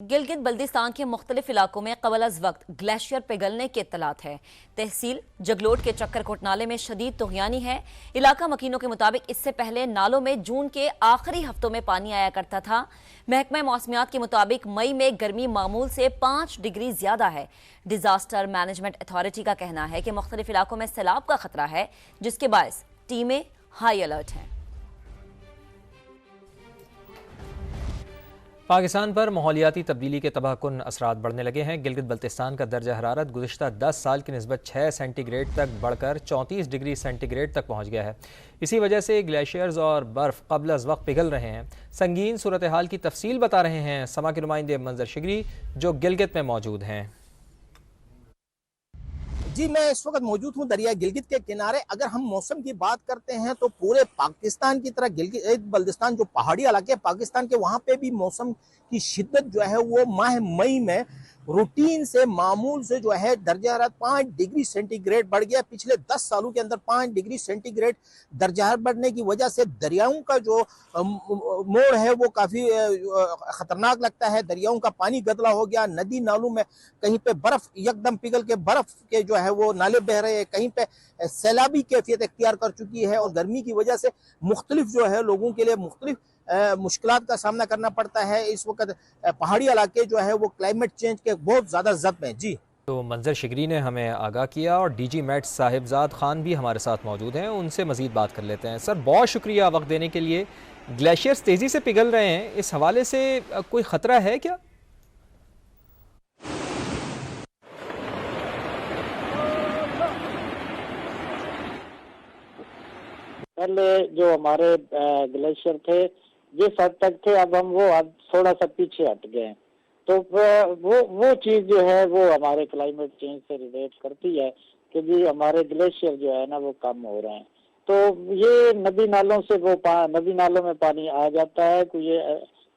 गिलगित बल्दिस्तान के मुख्तलिफ इलाकों में कबल अज वक्त ग्लेशियर पिघलने की इत्तलात है। तहसील जगलोट के चक्करकोट नाले में शदीद तुगयानी है। इलाका मकीनों के मुताबिक इससे पहले नालों में जून के आखिरी हफ्तों में पानी आया करता था। महकमा मौसमियात के मुताबिक मई में गर्मी मामूल से 5 डिग्री ज्यादा है। डिजास्टर मैनेजमेंट अथॉरिटी का कहना है कि मुख्तलिफ इलाकों में सैलाब का खतरा है, जिसके बायस टीमें हाई अलर्ट हैं। पाकिस्तान पर माहौलियाती तब्दीली के तबाहकुन असरात बढ़ने लगे हैं। गिलगित बल्तिस्तान का दर्जा हरारत गुज़िश्ता 10 साल की निस्बत 6 सेंटीग्रेड तक बढ़कर 34 डिग्री सेंटीग्रेड तक पहुँच गया है। इसी वजह से ग्लेशियर्स और बर्फ़ कबल अज़ वक्त पिघल रहे हैं। संगीन सूरत हाल की तफसील बता रहे हैं समा के नुमाइंदे मंजर शिगरी, जो गिलगित में मौजूद हैं। जी, मैं इस वक्त मौजूद हूँ दरिया गिलगित के किनारे। अगर हम मौसम की बात करते हैं तो पूरे पाकिस्तान की तरह गिलगित बल्तिस्तान जो पहाड़ी इलाके पाकिस्तान के, वहाँ पे भी मौसम की शिद्दत जो है वो माह मई में रूटीन से मामूल से जो है दर्जा हरारत 5 डिग्री सेंटीग्रेड बढ़ गया। पिछले 10 सालों के अंदर 5 डिग्री सेंटीग्रेड दर्जा हरारत बढ़ने की वजह से दरियाओं का जो मोड़ है वो काफ़ी ख़तरनाक लगता है। दरियाओं का पानी गदला हो गया, नदी नालों में कहीं पे बर्फ़ एकदम पिघल के बर्फ़ के जो है वो नाले बह रहे हैं, कहीं पे सैलाबी कैफियत इख्तियार कर चुकी है। और गर्मी की वजह से मुख्तलिफ जो है लोगों के लिए मुख्तलिफ मुश्किलात का सामना करना पड़ता है। इस वक्त पहाड़ी इलाके जो है वो क्लाइमेट चेंज के बहुत ज़्यादा जद में। जी, तो मंजर शिगरी ने हमें आगाह किया और DG मेट साहिबजाद खान भी हमारे साथ मौजूद हैं, उनसे मज़ीद बात कर लेते हैं। सर, बहुत शुक्रिया वक्त देने के लिए। ग्लेशियर्स तेज़ी से पिघल रहे हैं, इस हवाले से कोई ख़तरा है क्या? पहले जो हमारे ग्लेशियर थे जिस हद तक थे, अब अब थोड़ा सा पीछे हट गए हैं। तो वो चीज जो है वो हमारे क्लाइमेट चेंज से रिलेट करती है कि जी हमारे ग्लेशियर जो है ना वो कम हो रहे हैं। तो ये नदी नालों से नदी नालों में पानी आ जाता है, कोई ये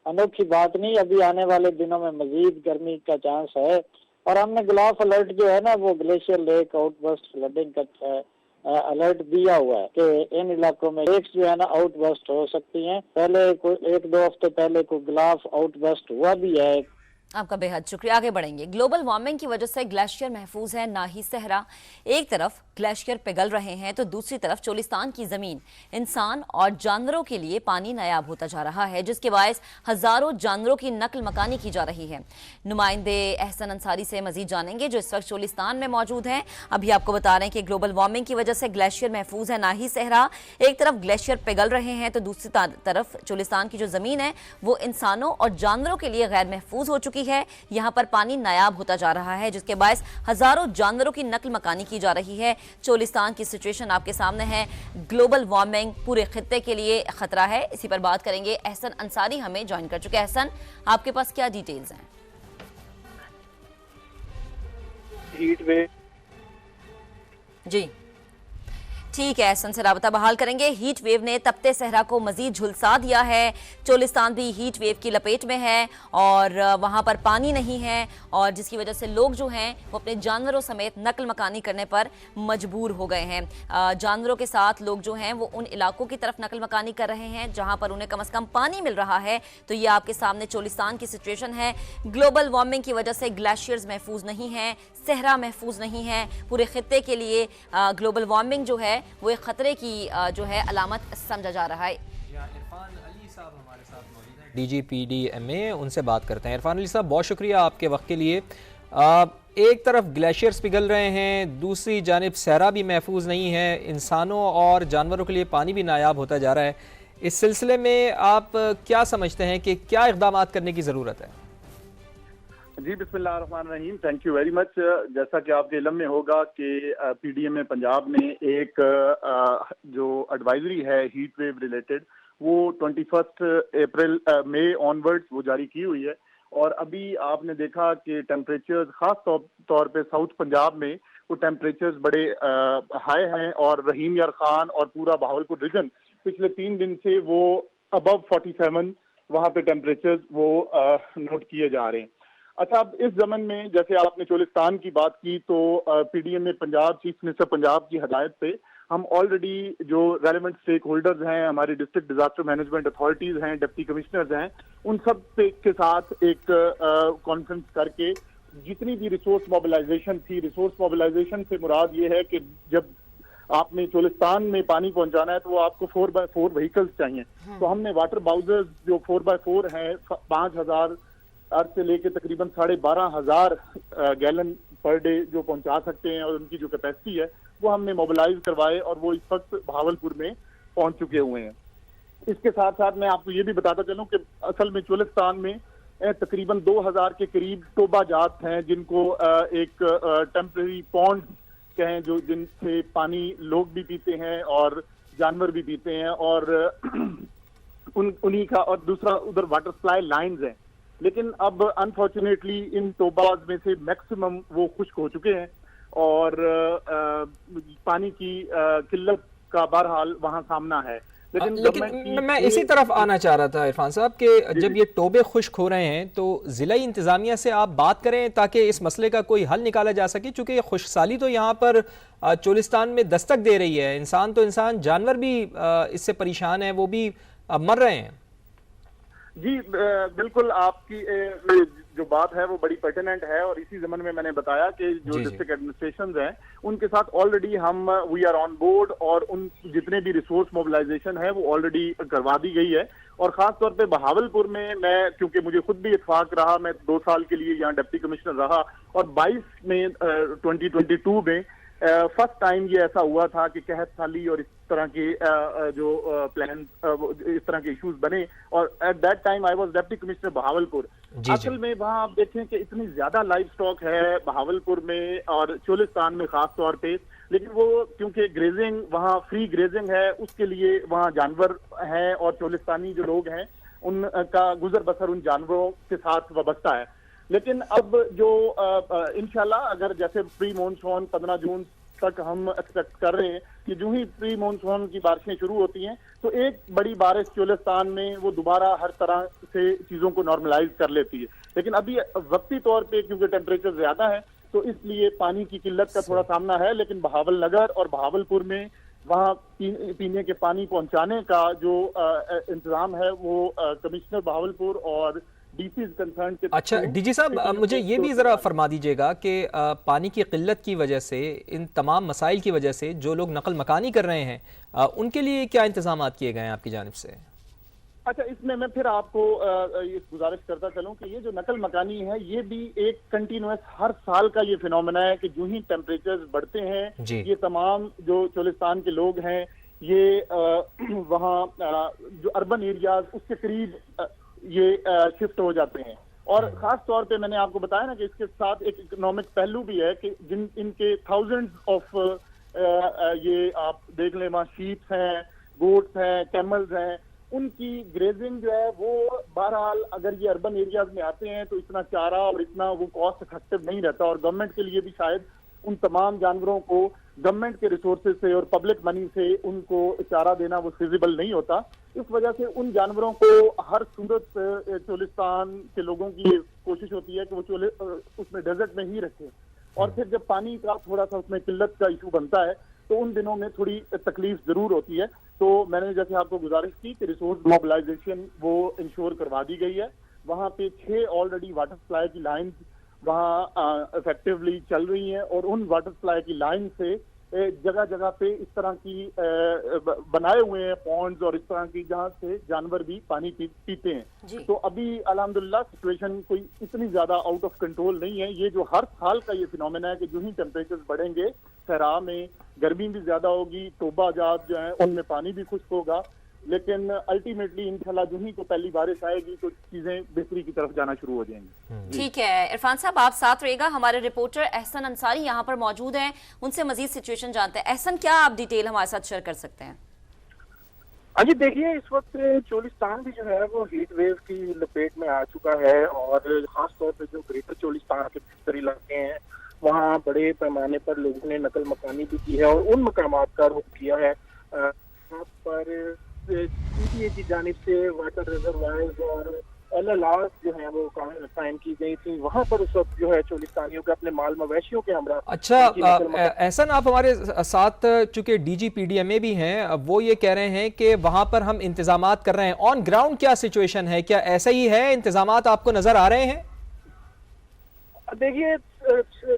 अनोखी बात नहीं। अभी आने वाले दिनों में मजीद गर्मी का चांस है और हमने ग्लाफ अलर्ट जो है ना वो ग्लेशियर लेक आउटबर्स्ट फ्लडिंग का अलर्ट दिया हुआ है कि इन इलाकों में लेक्स जो है ना आउटबर्स्ट हो सकती हैं। पहले कोई 1-2 हफ्ते पहले कोई ग्लाफ आउटबर्स्ट हुआ भी है। आपका बेहद शुक्रिया। आगे बढ़ेंगे। ग्लोबल वार्मिंग की वजह से ग्लेशियर महफूज है, ना ही सहरा। एक तरफ ग्लेशियर पिघल रहे हैं तो दूसरी तरफ चोलिस्तान की जमीन इंसान और जानवरों के लिए पानी नायाब होता जा रहा है, जिसके बायस हजारों जानवरों की नकल मकानी की जा रही है। नुमाइंदे एहसन अंसारी से मजीद जानेंगे, जो इस वक्त चोलिस्तान में मौजूद हैं। अभी आपको बता रहे हैं कि ग्लोबल वार्मिंग की वजह से ग्लेशियर महफूज है, ना ही सहरा। एक तरफ ग्लेशियर पिघल रहे हैं तो दूसरी तरफ चोलिस्तान की जो जमीन है वो इंसानों और जानवरों के लिए गैर महफूज हो चुकी है। यहां पर पानी नायाब होता जा रहा है, जिसके बायस हजारों जानवरों की नकल मकानी की जा रही है। चोलिस्तान की सिचुएशन आपके सामने है। ग्लोबल वार्मिंग पूरे खित्ते के लिए खतरा है। इसी पर बात करेंगे। एहसन अंसारी हमें ज्वाइन कर चुके हैं। एहसन, आपके पास क्या डिटेल्स हैं? Heat wave. जी ठीक है, एहसन से राबता बहाल करेंगे। हीट वेव ने तपते सहरा को मजीद झुलसा दिया है। चोलिस्तान भी हीट वेव की लपेट में है और वहां पर पानी नहीं है, और जिसकी वजह से लोग जो हैं वो अपने जानवरों समेत नकल मकानी करने पर मजबूर हो गए हैं। जानवरों के साथ लोग जो हैं वो उन इलाकों की तरफ नकल मकानी कर रहे हैं जहां पर उन्हें कम से कम पानी मिल रहा है। तो ये आपके सामने चोलिस्तान की सिचुएशन है। ग्लोबल वार्मिंग की वजह से ग्लेशियर्स महफूज नहीं है, सहरा महफूज नहीं है। पूरे खित्ते के लिए ग्लोबल वार्मिंग जो है वो एक खतरे की जो है अलामत समझा जा रहा है। इरफान अली साहब हमारे साथ मौजूद हैं, DGPDMA, उनसे बात करते हैं। इरफान अली साहब, बहुत शुक्रिया आपके वक्त के लिए। एक तरफ ग्लेशियर्स पिघल रहे हैं, दूसरी जानिब सहरा भी महफूज नहीं है, इंसानों और जानवरों के लिए पानी भी नायाब होता जा रहा है। इस सिलसिले में आप क्या समझते हैं कि क्या इक़दाम करने की ज़रूरत है? जी, बिस्मिल्लाहिर्रहमानिर्रहीम। Thank you very much. जैसा कि आपके इल्म में होगा कि PDMA पंजाब ने एक जो एडवाइजरी है हीट वेव रिलेटेड, वो 21 अप्रैल मई ऑनवर्ड्स वो जारी की हुई है। और अभी आपने देखा कि टेम्परेचर्स खास तौर पे साउथ पंजाब में वो टेम्परेचर्स बड़े हाई हैं, और रहीम यार खान और पूरा बहावलपुर रीजन पिछले 3 दिन से वो अबव 47 वहाँ पे टेम्परेचर्स वो नोट किए जा रहे हैं। अच्छा, अब इस जमन में जैसे आपने चोलिस्तान की बात की, तो PDMA Punjab chief minister Punjab की हदायत पे हम ऑलरेडी जो रेलेवेंट स्टेक होल्डर्स हैं, हमारी डिस्ट्रिक्ट डिजास्टर मैनेजमेंट अथॉरिटीज हैं, डिप्टी कमिश्नर्स हैं, उन सब के साथ एक कॉन्फ्रेंस करके जितनी भी रिसोर्स मोबिलाइजेशन थी, रिसोर्स मोबिलाइजेशन से मुराद ये है कि जब आपने चोलिस्तान में पानी पहुंचाना है तो वो आपको 4x4 व्हीकल्स चाहिए। तो हमने वाटर बाउजर्स जो 4x4 हैं 5,000 से लेके तकरीबन 12,500 गैलन पर डे जो पहुंचा सकते हैं और उनकी जो कैपेसिटी है वो हमने मोबिलाइज करवाए और वो इस वक्त बहावलपुर में पहुंच चुके हुए हैं। इसके साथ साथ मैं आपको ये भी बताता चलूं कि असल में चोलिस्तान में तकरीबन 2,000 के करीब टोबा जात हैं जिनको एक टेम्परेरी पॉन्ड कहें जो जिनसे पानी लोग भी पीते हैं और जानवर भी पीते हैं और उन्हीं का, और दूसरा उधर वाटर सप्लाई लाइंस हैं। लेकिन अब अनफॉर्चुनेटली इन टोबाज में से मैक्सिमम वो खुश्क हो चुके हैं और पानी की किल्लत का बहरहाल वहां सामना है। लेकिन मैं इसी तरफ आना चाह रहा था इरफान साहब कि जब ये टोबे खुश्क हो रहे हैं तो ज़िला इंतज़ामिया से आप बात करें ताकि इस मसले का कोई हल निकाला जा सके, चूँकि ये खुशसाली तो यहाँ पर चोलिस्तान में दस्तक दे रही है। इंसान तो इंसान, जानवर भी इससे परेशान है, वो भी मर रहे हैं। जी बिल्कुल, आपकी जो बात है वो बड़ी पर्टिनेंट है और इसी ज़मन में मैंने बताया कि जो डिस्ट्रिक्ट एडमिनिस्ट्रेशन हैं उनके साथ ऑलरेडी हम वी आर ऑन बोर्ड और उन जितने भी रिसोर्स मोबिलाइजेशन है वो ऑलरेडी करवा दी गई है। और खास तौर पे बहावलपुर में मैं, क्योंकि मुझे खुद भी इत्फाक रहा, मैं 2 साल के लिए यहाँ डिप्टी कमिश्नर रहा और 22 में 2022 में फर्स्ट टाइम ये ऐसा हुआ था कि कहत साली और इस तरह के जो प्लान इस तरह के इश्यूज बने और at that time I was deputy commissioner Bahawalpur. असल में वहाँ आप देखें कि इतनी ज्यादा लाइव स्टॉक है बहावलपुर में और चोलिस्तान में खास तौर पे, लेकिन वो क्योंकि ग्रेजिंग वहाँ फ्री ग्रेजिंग है उसके लिए वहाँ जानवर हैं और चोलिस्तानी जो लोग हैं उनका गुजर बसर उन जानवरों के साथ वाबस्ता है। लेकिन अब जो इंशाल्लाह अगर जैसे प्री मॉनसून 15 जून तक हम एक्सपेक्ट कर रहे हैं कि जो ही प्री मॉनसून की बारिशें शुरू होती हैं तो एक बड़ी बारिश चोलिस्तान में वो दोबारा हर तरह से चीजों को नॉर्मलाइज कर लेती है। लेकिन अभी वक्ती तौर पे क्योंकि टेम्परेचर ज्यादा है तो इसलिए पानी की किल्लत का थोड़ा सामना है। लेकिन बहावल नगर और बहावलपुर में वहाँ पीने के पानी पहुंचाने का जो इंतजाम है वो कमिश्नर बहावलपुर और अच्छा डीजी साहब, मुझे ये भी ज़रा फरमा दीजिएगा कि पानी की किल्लत की वजह से, इन तमाम मसाइल की वजह से जो लोग नकल मकानी कर रहे हैं उनके लिए क्या इंतजाम किए गए हैं आपकी जानिब से? अच्छा, इसमें मैं फिर आपको ये गुजारिश करता चलूं कि ये जो नकल मकानी है ये भी एक कंटिन्यूअस हर साल का ये फिनोमेना है कि जो ही टेम्परेचर बढ़ते हैं ये तमाम जो चोलिस्तान के लोग हैं ये वहाँ जो अर्बन एरियाज उसके करीब ये शिफ्ट हो जाते हैं। और खास तौर पे मैंने आपको बताया ना कि इसके साथ एक इकोनॉमिक पहलू भी है कि जिन इनके थाउजेंड्स ऑफ ये आप देख लें वहाँ शीप्स हैं, गोट्स हैं, कैमल्स हैं, उनकी ग्रेजिंग जो है वो बहरहाल अगर ये अर्बन एरियाज में आते हैं तो इतना चारा और इतना वो कॉस्ट इफेक्टिव नहीं रहता और गवर्नमेंट के लिए भी शायद उन तमाम जानवरों को गवर्नमेंट के रिसोर्सेज से और पब्लिक मनी से उनको चारा देना वो फिजिबल नहीं होता। इस वजह से उन जानवरों को हर सूरत चोलिस्तान के लोगों की कोशिश होती है कि वो उसमें डेजर्ट में ही रखें और फिर जब पानी का थोड़ा सा उसमें किल्लत का इशू बनता है तो उन दिनों में थोड़ी तकलीफ जरूर होती है। तो मैंने जैसे आपको गुजारिश की कि रिसोर्स मोबिलाइजेशन वो इंश्योर करवा दी गई है। वहाँ पे 6 ऑलरेडी वाटर सप्लाई की लाइन वहाँ इफेक्टिवली चल रही हैं और उन वाटर सप्लाई की लाइन से जगह जगह पे इस तरह की बनाए हुए हैं पॉन्ड्स और इस तरह की जहाँ से जानवर भी पानी पीते हैं। तो अभी अल्हम्दुलिल्लाह सिचुएशन कोई इतनी ज्यादा आउट ऑफ कंट्रोल नहीं है। ये जो हर साल का ये फिनोमेना है कि जो ही टेम्परेचर बढ़ेंगे सहरा में गर्मी भी ज्यादा होगी, टोबा जात जो है उनमें पानी भी खुश्क होगा, लेकिन अल्टीमेटली इंशाल्लाह जो ही को पहली बारिश आएगी तो चीजें बेहतरी की तरफ जाना शुरू हो जाएंगी। ठीक है इरफान साहब, आप साथ रहिएगा। हमारे रिपोर्टर एहसन अंसारी यहाँ पर मौजूद हैं, उनसे मजीद सिचुएशन जानते हैं। एहसन, क्या आप डिटेल हमारे साथ शेयर कर सकते हैं? हाँ जी, देखिए इस वक्त चोलिस्तान भी जो है वो हीट वेव की लपेट में आ चुका है और खास तौर पर जो ग्रेटर चोलिस्तान के भीतर इलाके हैं वहाँ बड़े पैमाने पर लोगों ने नकल मकानी भी की है और उन मकामात का रुख किया है। यहाँ पर PDA की जानिब से वाटर रिजर्वायर्स और LLR जो है वो कायम की गई थी। वहां पर उस वक्त जो है चोलिस्तानियों के अपने माल मवेशियों के हमरा। अच्छा एहसन, आप हमारे साथ चूंकि DGPDMA भी हैं, वो ये कह रहे हैं कि वहां पर हम इंतजामात कर रहे हैं। ऑन ग्राउंड क्या सिचुएशन है, क्या ऐसा ही है, इंतजामात आपको नजर आ रहे हैं? देखिए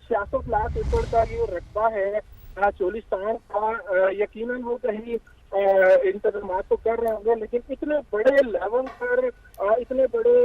66 लाख एकड़ का ये रकबा है चोलिस्तान का, यकीनन वो कहीं इंतजाम तो कर रहे होंगे, लेकिन इतने बड़े लेवल पर इतने बड़े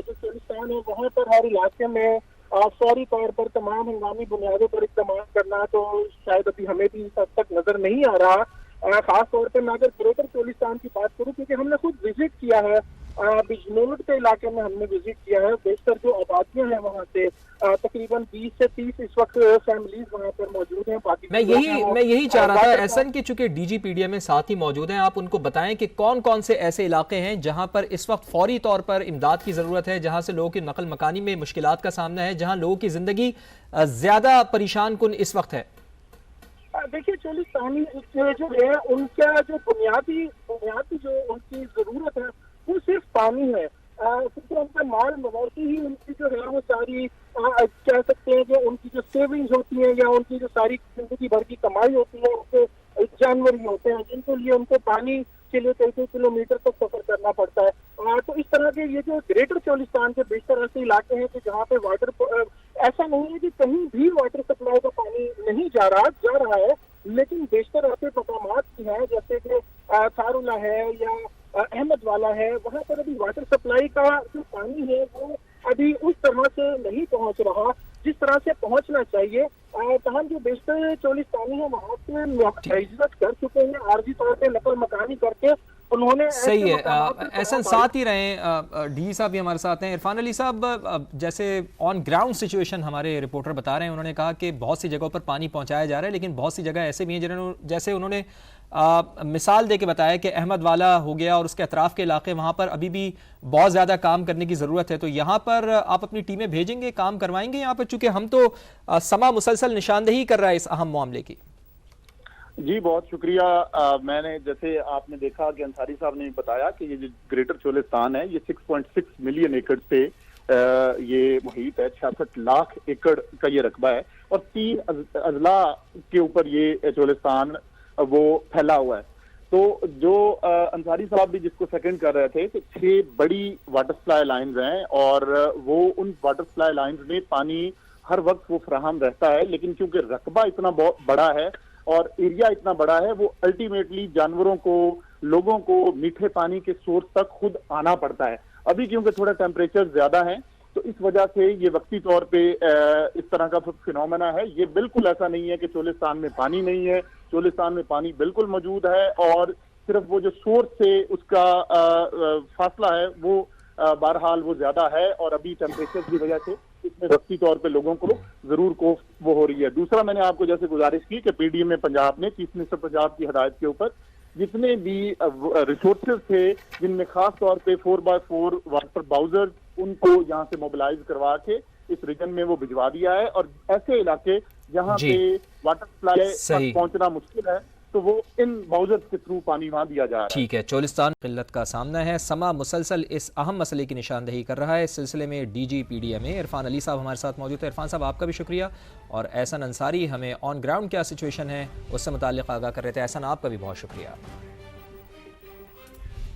जो चोलिस्तान है वहाँ पर हर इलाके में फौरी तौर पर तमाम हंगामी बुनियादों पर इकदाम करना तो शायद अभी हमें भी इस हद तक नजर नहीं आ रहा। खास तौर पर मैं अगर ग्रेटर चोलिस्तान की बात करूँ, क्योंकि हमने खुद विजिट किया है बिजनौर के इलाके में, हमने विजिट किया है। बेशतर जो आबादियां हैं वहाँ से तकरीबन 20 से 30 इस वक्त फैमिलीज वहाँ पर मौजूद हैं। मैं यही चाह रहा था एहसन कि चूंकि DGPDMA साथ ही मौजूद हैं, आप उनको बताएं कि कौन कौन से ऐसे इलाके हैं जहां पर इस वक्त फौरी तौर पर इमदाद की जरूरत है, जहां से लोगों की नकल मकानी में मुश्किलात का सामना है, जहां लोगों की जिंदगी ज्यादा परेशान कुन इस वक्त है। देखिए चोलिस्तानी जो है उनका जो बुनियादी जो उनकी जरूरत है वो सिर्फ पानी है, क्योंकि उनका माल मवेशी ही उनकी जो है वो सारी कह सकते हैं कि उनकी जो सेविंग्स होती हैं या उनकी जो सारी जिंदगी भर की कमाई होती है उनके जानवर ही होते हैं, जिनके लिए उनको पानी के लिए कई किलोमीटर तक सफर करना पड़ता है। तो इस तरह के ये जो ग्रेटर चोलिस्तान के बेशतर ऐसे इलाके हैं कि जहाँ पे वाटर ऐसा नहीं है कि कहीं भी वाटर सप्लाई का पानी नहीं जा रहा है, लेकिन बेशतर ऐसे मकामात हैं जैसे कि थारुला है या अहमद वाला है, वहाँ पर अभी वाटर सप्लाई का जो पानी है वो अभी उस तरह से नहीं पहुँच रहा जिस तरह से पहुँचना चाहिए। तमाम जो बेशतर चोलिस्तानी है वहाँ से हिजरत कर चुके हैं, आर्जी तौर पे नकल मकानी करके उन्होंने। सही है, ऐसा साथ ही रहे डी साहब भी हमारे साथ हैं। इरफान अली साहब, जैसे ऑन ग्राउंड सिचुएशन हमारे रिपोर्टर बता रहे हैं, उन्होंने कहा कि बहुत सी जगहों पर पानी पहुंचाया जा रहा है, लेकिन बहुत सी जगह ऐसे भी हैं जैसे उन्होंने मिसाल दे के बताया कि अहमद वाला हो गया और उसके अतराफ के इलाके, वहाँ पर अभी भी बहुत ज़्यादा काम करने की ज़रूरत है। तो यहाँ पर आप अपनी टीमें भेजेंगे, काम करवाएंगे यहाँ पर, चूँकि हम तो समा मुसलसल निशानदेही कर रहा है इस अहम मामले की। जी बहुत शुक्रिया। मैंने जैसे आपने देखा कि अंसारी साहब ने बताया कि ये जो ग्रेटर चोलिस्तान है ये 6.6 मिलियन एकड़ से ये मुहित है, 66 लाख एकड़ का ये रकबा है और 3 अजला के ऊपर ये चोलिस्तान वो फैला हुआ है। तो जो अंसारी साहब भी जिसको सेकंड कर रहे थे कि 6 बड़ी वाटर सप्लाई लाइन्स हैं और वो उन वाटर सप्लाई लाइन्स में पानी हर वक्त वो फराहम रहता है, लेकिन क्योंकि रकबा इतना बहुत बड़ा है और एरिया इतना बड़ा है, वो अल्टीमेटली जानवरों को, लोगों को मीठे पानी के सोर्स तक खुद आना पड़ता है। अभी क्योंकि थोड़ा टेम्परेचर ज्यादा है तो इस वजह से ये वक्ती तौर पे इस तरह का फिनोमेना है। ये बिल्कुल ऐसा नहीं है कि चोलिस्तान में पानी नहीं है, चोलिस्तान में पानी बिल्कुल मौजूद है और सिर्फ वो जो सोर्स से उसका फासला है वो बहरहाल वो ज्यादा है और अभी टेम्परेचर की वजह से इसमें वक्ती तौर पे लोगों को जरूर कोफ वो हो रही है। दूसरा, मैंने आपको जैसे गुजारिश की कि PDMA पंजाब ने चीफ मिनिस्टर पंजाब की हदायत के ऊपर जितने भी रिसोर्सेज थे, जिनमें खास तौर पे 4x4 वाटर बाउजर, उनको यहाँ से मोबिलाइज करवा के इस रीजन में वो भिजवा दिया है और ऐसे इलाके जहाँ पे वाटर सप्लाई पहुंचना मुश्किल है तो वो इन बाउजर के थ्रू पानी वहां दिया जा रहा है। ठीक है, चोलिस्तान किल्लत का सामना है, समा मुसलसल इस अहम मसले की निशानदेही कर रहा है। इस सिलसिले में DGPDMA इरफान अली साहब हमारे साथ मौजूद है। इरफान साहब, आपका भी शुक्रिया। और एहसन अंसारी हमें ऑन ग्राउंड क्या सिचुएशन है उससे मुताल्लिक आगाह कर रहे थे। एहसन, आपका भी बहुत शुक्रिया।